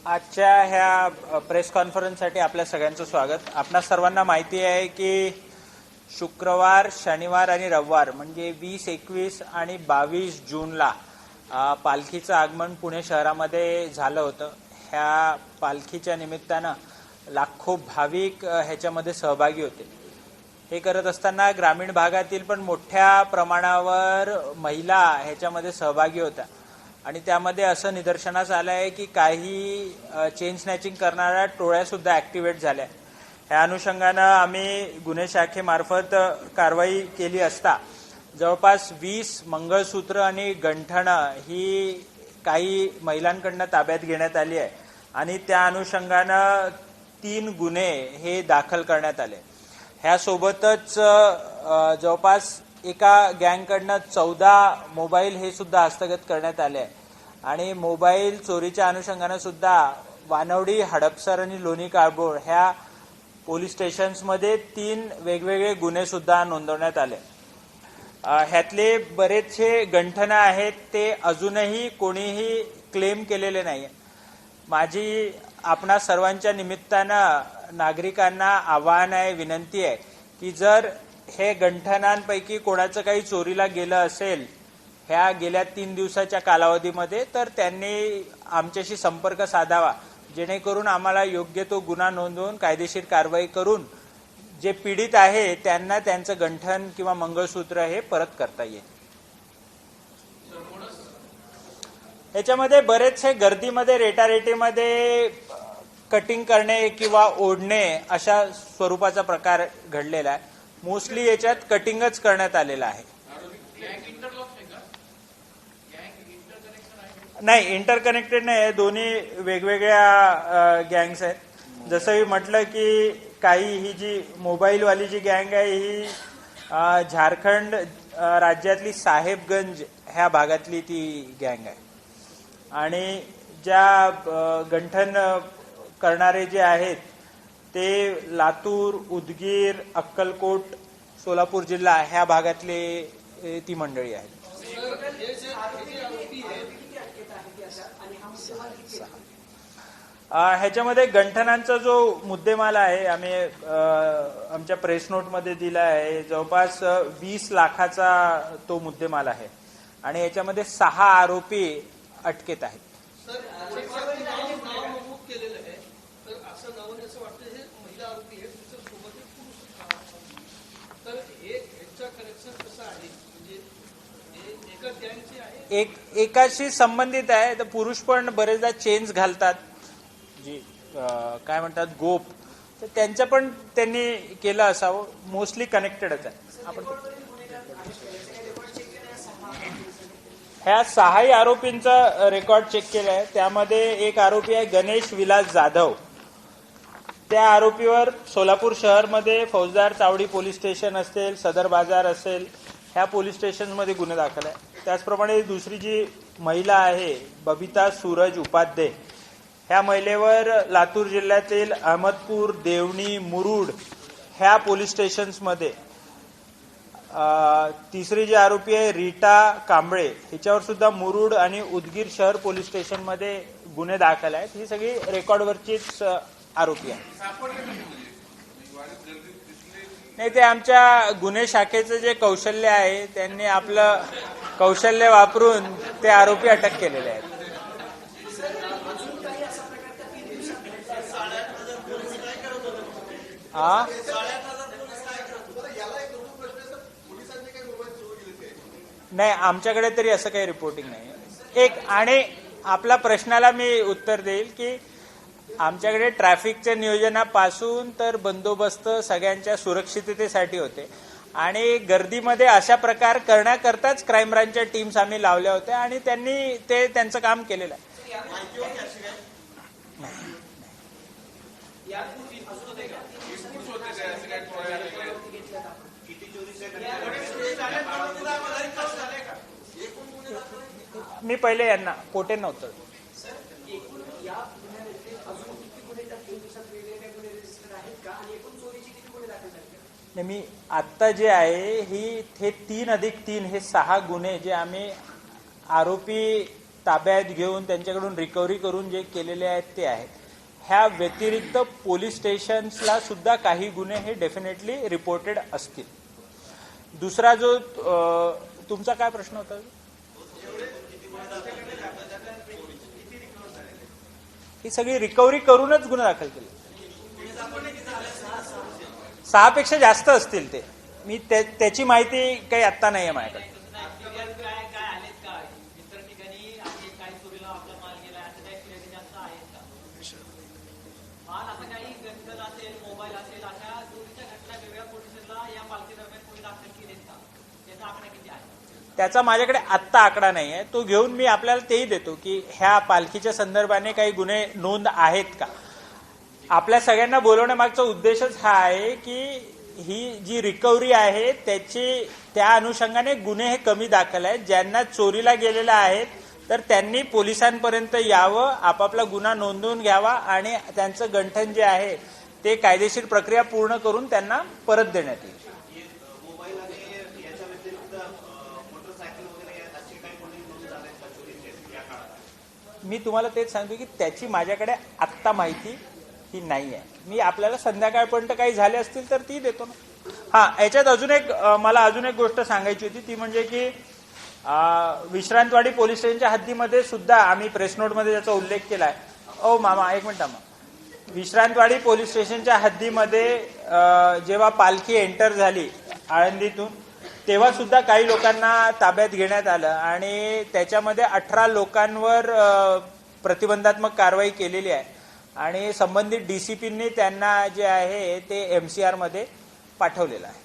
आजच्या ह्या प्रेस कॉन्फरन्ससाठी आपल्या सगळ्यांचं स्वागत। आपणा सर्वांना माहिती आहे की शुक्रवार, शनिवार आणि रविवार म्हणजे 20, 21 आणि 22 जूनला पालखीचं आगमन पुणे शहरामध्ये झालं होतं। ह्या पालखीच्या निमित्तानं लाखो भाविक ह्याच्यामध्ये सहभागी होते। हे करत असताना ग्रामीण भागातील पण मोठ्या प्रमाणावर महिला ह्याच्यामध्ये सहभागी होत्या आणि त्यामध्ये असं निदर्शनास आलं आहे की काही चेन स्नॅचिंग करणाऱ्या टोळ्या सुद्धा ऍक्टिव्हेट झाल्या। ह्या अनुषंगानं आम्ही गुन्हे शाखेमार्फत कारवाई केली असता जवळपास 20 मंगळसूत्र आणि गंठणं ही काही महिलांकडून ताब्यात घेण्यात आली आहे आणि त्या अनुषंगानं 3 गुन्हे हे दाखल करण्यात आले। ह्यासोबतच जवळपास एका गँगकडनं 14 मोबाईल हे सुद्धा हस्तगत करण्यात आले आहे आणि मोबाईल चोरीच्या अनुषंगाने सुद्धा वानवडी, हडपसर आणि लोणी काळभोर ह्या पोलीस स्टेशन्समध्ये 3 वेगवेगळे गुन्हे सुद्धा नोंदवण्यात आले। ह्यातले बरेचसे गंठनं आहेत ते अजूनही कोणीही क्लेम केलेले नाही। माझी आपणा सर्वांच्या निमित्तानं नागरिकांना आवाहन आहे, विनंती आहे की जर हे गंठनांपैकी कोणाचं काही चोरीला गेलं असेल ह्या गेल्या 3 दिवसाच्या कालावधीमध्ये तर त्यांनी आमच्याशी संपर्क साधावा, जेणेकरून आम्हाला योग्य तो गुन्हा नोंदवून कायदेशीर कारवाई करून जे पीडित आहे त्यांना त्यांचं गंठन किंवा मंगळसूत्र हे परत करता येईल। याच्यामध्ये बरेचसे गर्दीमध्ये रेटारेटीमध्ये कटिंग करणे किंवा ओढणे अशा स्वरूपाचा प्रकार घडलेला आहे। मोस्टली याच्यात कटिंगच करण्यात आलेलं आहे। नाही, इंटरकनेक्टेड नाही, दोन्ही वेगवेगळ्या गँग्स आहेत। जसं मी म्हटलं की काही ही जी मोबाईलवाली जी गँग आहे ही झारखंड राज्यातली साहेबगंज ह्या भागातली ती गँग आहे आणि ज्या गंठन करणारे जे आहेत ते लातूर, उदगीर, अक्कलकोट, सोलापूर जिल्हा ह्या भागातले ती मंडळी आहेत। ह्याच्यामध्ये गंठनांचा जो मुद्देमाल आहे आम्ही आमच्या प्रेस नोटमध्ये दिला आहे, जवळपास 20 लाखाचा तो मुद्देमाल आहे आणि याच्यामध्ये 6 आरोपी अटकेत आहेत। एकाशी संबंधित आहे, तर पुरुष पण बरेचदा चेन्स घालतात जी काय म्हणतात गोप, तर त्यांचं पण त्यांनी केलं असावं। मोस्टली कनेक्टेडच आहे। आपण ह्या 6 आरोपींचा रेकॉर्ड चेक केला आहे। त्यामध्ये एक आरोपी आहे गणेश विलास जाधव। त्या आरोपीवर सोलापूर शहरमध्ये फौजदार चावडी पोलीस स्टेशन असेल, सदर बाजार असेल ह्या पोलीस स्टेशनमध्ये गुन्हे दाखल आहे। त्याचप्रमाणे दुसरी जी महिला आहे बबिता सूरज उपाध्ये, ह्या महिलेवर लातूर जिल्ह्यातील अहमदपूर, देवणी, मुरुड ह्या पोलीस स्टेशन्समध्ये, तिसरी जी आरोपी आहे रीटा कांबळे हिच्यावर सुद्धा मुरुड आणि उदगीर शहर पोलीस स्टेशनमध्ये गुन्हे दाखल आहेत। ही सगळी रेकॉर्डवरचीच आरोपी आहे। नाही, ते आमच्या गुन्हे शाखेचं जे कौशल्य आहे त्यांनी आपलं कौशल्य वापरून ते आरोपी अटक केलेले आहेत। नाही, आमच्याकडे तरी असं काही रिपोर्टिंग नाही। एक आणि आपल्या प्रश्नाला मी उत्तर देईल की आमच्याकडे ट्रॅफिकच्या नियोजनापासून तर बंदोबस्त सगळ्यांच्या सुरक्षिततेसाठी होते आणि गर्दीमध्ये अशा प्रकार करण्याकरताच क्राईम ब्रांचच्या टीम्स आम्ही लावल्या होत्या आणि त्यांनी ते त्यांचं काम केलेलं आहे। मी पहिले यांना कोटे नव्हतं। मी आत्ता जे आहे ही हे 3+3 हे 6 गुन्हे जे आम्ही आरोपी ताब्यात घेऊन त्यांच्याकडून रिकव्हरी करून जे केलेले आहेत ते आहेत. ह्या व्यतिरिक्त पोलीस स्टेशन्सला सुद्धा काही गुन्हे हे डेफिनेटली रिपोर्टेड असतील. दुसरा जो तुमचा काय प्रश्न होता? ही सगळी रिकव्हरी करूनच गुन्हे दाखल केले. 6 पेक्षा जास्त असतील ते. मी त्याची माहिती काही आत्ता नाही आहे माझ्याकडे. त्याचा माझ्याकडे आत्ता आकडा नाही आहे. तो घेऊन मी आपल्याला तेही देतो की ह्या पालखीच्या संदर्भाने काही गुन्हे नोंद आहेत का. आपल्या सगळ्यांना बोलवण्यामागचा उद्देशच हा आहे की ही जी रिकव्हरी आहे त्या अनुषंगाने गुन्हे हे कमी दाखल आहेत. ज्यांना चोरीला गेलेला आहेत तर त्यांनी पोलिसांपर्यंत यावं, आपापला गुन्हा नोंदवून घ्यावा आणि त्यांचं गंठन जे आहे ते कायदेशीर प्रक्रिया पूर्ण करून त्यांना परत देण्यात येईल. मी तुम्हाला तेच सांगतो की त्याची माझ्याकडे आत्ता माहिती ही नाही आहे. मी आपल्याला संध्याकाळपर्यंत काही झाले असतील तर ती देतो ना. हा, याच्यात मला अजून एक गोष्ट सांगायची होती, ती म्हणजे की विश्रांतवाडी पोलीस स्टेशनच्या हद्दीमध्ये सुद्धा आम्ही प्रेस नोटमध्ये त्याचा उल्लेख केला आहे. मामा एक मिनिट मामा. विश्रांतवाडी पोलीस स्टेशनच्या हद्दीमध्ये जेव्हा पालखी एंटर झाली आळंदीतून तेव्हा सुद्धा काही लोकांना ताब्यात घेण्यात आलं आणि त्याच्यामध्ये 18 लोकांवर प्रतिबंधात्मक कारवाई केलेली आहे आणि संबंधित डीसीपींनी त्यांना जे आहे ते MCR मध्ये पाठवलेलं आहे.